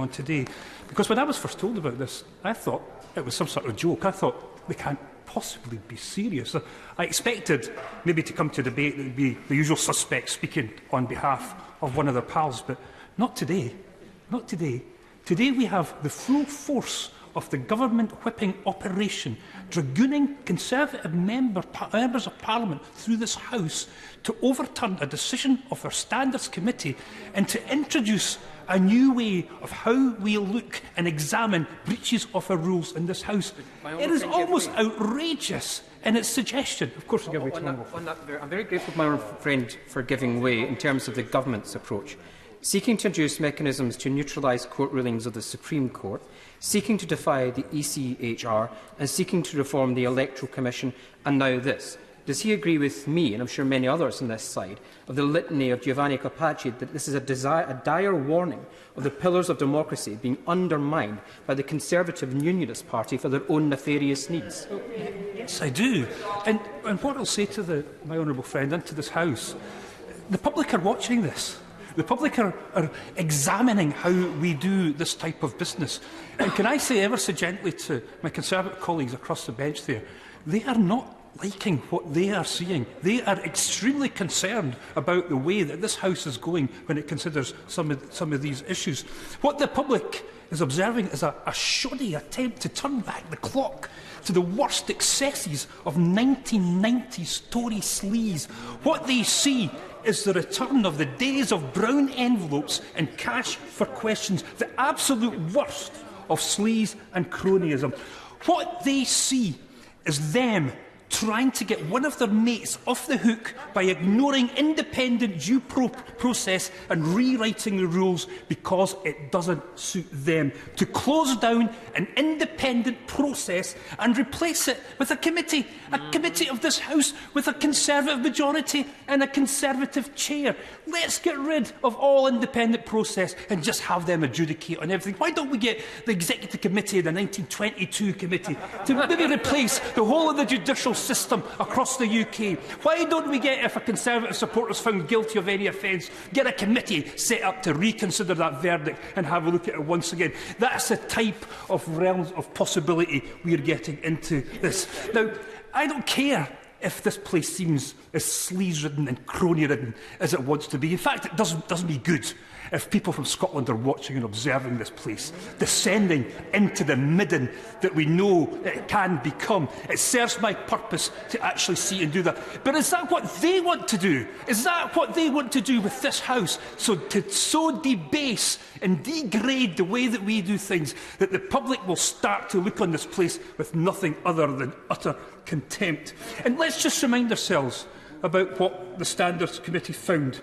on today. Because when I was first told about this, I thought it was some sort of joke. I thought, they can't possibly be serious. I expected maybe to come to debate that would be the usual suspects speaking on behalf of one of their pals, but not today. Not today. Today we have the full force of the government whipping operation, dragooning Conservative members of Parliament through this House to overturn a decision of our Standards Committee and to introduce a new way of how we look and examine breaches of our rules in this House. It is almost outrageous in its suggestion. Of course, I'm very grateful to my own friend for giving way in terms of the government's approach. Seeking to introduce mechanisms to neutralise court rulings of the Supreme Court, seeking to defy the ECHR and seeking to reform the Electoral Commission, and now this. Does he agree with me, and I'm sure many others on this side, of the litany of Giovanni Carpacci that this is a dire warning of the pillars of democracy being undermined by the Conservative and Unionist Party for their own nefarious needs? Yes, I do. And what I'll say to my honourable friend and to this House, the public are watching this. The public are examining how we do this type of business. And can I say ever so gently to my Conservative colleagues across the bench there, they are not liking what they are seeing. They are extremely concerned about the way that this House is going when it considers some of these issues. What the public is observing is a shoddy attempt to turn back the clock to the worst excesses of 1990s Tory sleaze. What they see is the return of the days of brown envelopes and cash for questions, the absolute worst of sleaze and cronyism. What they see is them trying to get one of their mates off the hook by ignoring independent due process and rewriting the rules because it doesn't suit them, to close down an independent process and replace it with a committee of this House with a Conservative majority and a Conservative chair. Let's get rid of all independent process and just have them adjudicate on everything. Why don't we get the Executive Committee and the 1922 Committee to maybe replace the whole of the judicial system across the UK? Why don't we get, if a Conservative supporter is found guilty of any offence, get a committee set up to reconsider that verdict and have a look at it once again? That's the type of realms of possibility we are getting into this. Now, I don't care if this place seems as sleaze-ridden and crony-ridden as it wants to be. In fact, it doesn't me good if people from Scotland are watching and observing this place, descending into the midden that we know it can become. It serves my purpose to actually see and do that. But is that what they want to do? Is that what they want to do with this House? So to debase and degrade the way that we do things, that the public will start to look on this place with nothing other than utter contempt. And let's just remind ourselves about what the Standards Committee found.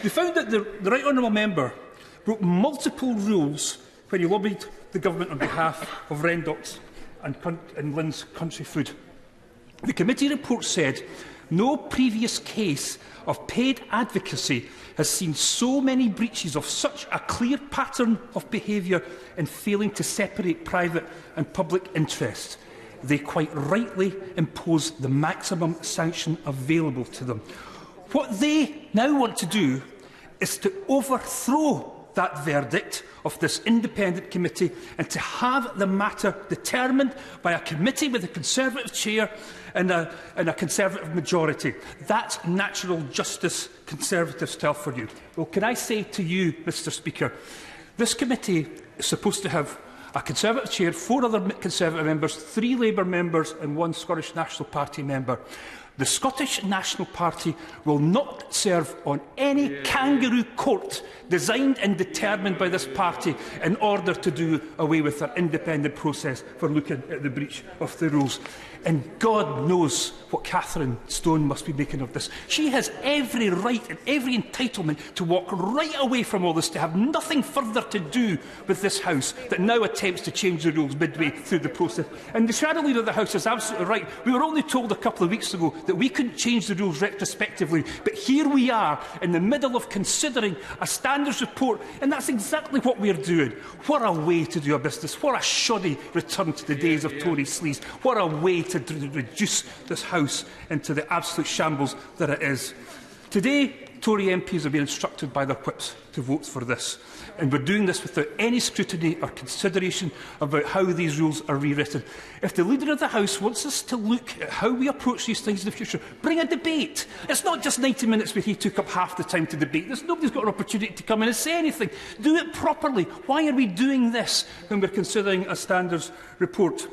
They found that the Right Honourable Member broke multiple rules when he lobbied the government on behalf of Rendox and Lynn's Country Food. The committee report said no previous case of paid advocacy has seen so many breaches of such a clear pattern of behaviour in failing to separate private and public interests. They quite rightly impose the maximum sanction available to them. What they now want to do is to overthrow that verdict of this independent committee and to have the matter determined by a committee with a Conservative chair and a Conservative majority. That's natural justice Conservative style for you. Well, can I say to you, Mr Speaker, this committee is supposed to have a Conservative chair, 4 other Conservative members, 3 Labour members and 1 Scottish National Party member. The Scottish National Party will not serve on any kangaroo court designed and determined by this party in order to do away with their independent process for looking at the breach of the rules. And God knows what Catherine Stone must be making of this. She has every right and every entitlement to walk right away from all this, to have nothing further to do with this House that now attempts to change the rules midway through the process. And the Shadow Leader of the House is absolutely right. We were only told a couple of weeks ago that we couldn't change the rules retrospectively, but here we are in the middle of considering a standards report, and that's exactly what we're doing. What a way to do a business. What a shoddy return to the days of Tory sleaze. What a way to reduce this House into the absolute shambles that it is. Today, Tory MPs have been instructed by their whips to vote for this. and we're doing this without any scrutiny or consideration about how these rules are rewritten. If the Leader of the House wants us to look at how we approach these things in the future, bring a debate. It's not just 90 minutes where he took up half the time to debate. Nobody's got an opportunity to come in and say anything. Do it properly. Why are we doing this when we're considering a standards report?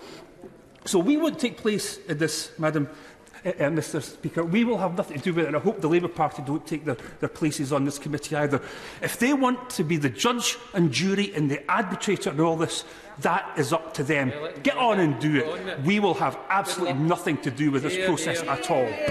So we won't take place in this, Madam Mr Speaker. We will have nothing to do with it, and I hope the Labour Party don't take their places on this committee either. If they want to be the judge and jury and the arbitrator in all this, that is up to them. Get on and do it. We will have absolutely nothing to do with this process at all.